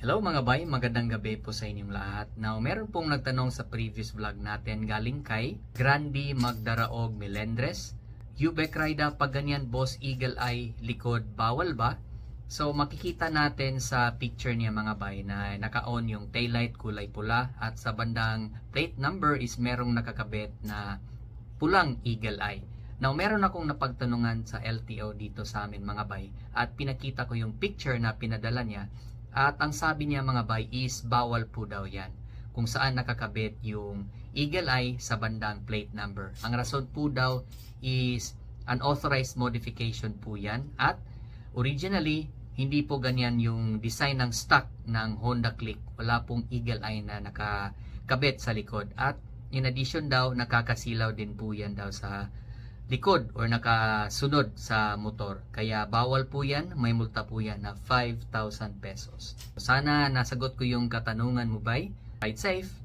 Hello mga bay, magandang gabi po sa inyong lahat. Now, meron pong nagtanong sa previous vlog natin galing kay Grandi Magdaraog Melendres. Ubek Rida, pag ganyan boss eagle eye likod, bawal ba? So makikita natin sa picture niya mga bay na naka-on yung taillight kulay pula at sa bandang plate number is merong nakakabit na pulang eagle eye. Now, meron akong napagtanungan sa LTO dito sa amin mga bay at pinakita ko yung picture na pinadala niya. At ang sabi niya mga bay is bawal po daw yan kung saan nakakabit yung eagle eye sa bandang plate number. Ang rason po daw is unauthorized modification po yan at originally hindi po ganyan yung design ng stock ng Honda Click. Wala pong eagle eye na nakakabit sa likod at in addition daw nakakasilaw din po yan daw sa likod or nakasunod sa motor. Kaya bawal po yan, may multa po yan na 5,000 pesos. Sana nasagot ko yung katanungan mo bay. Ride safe!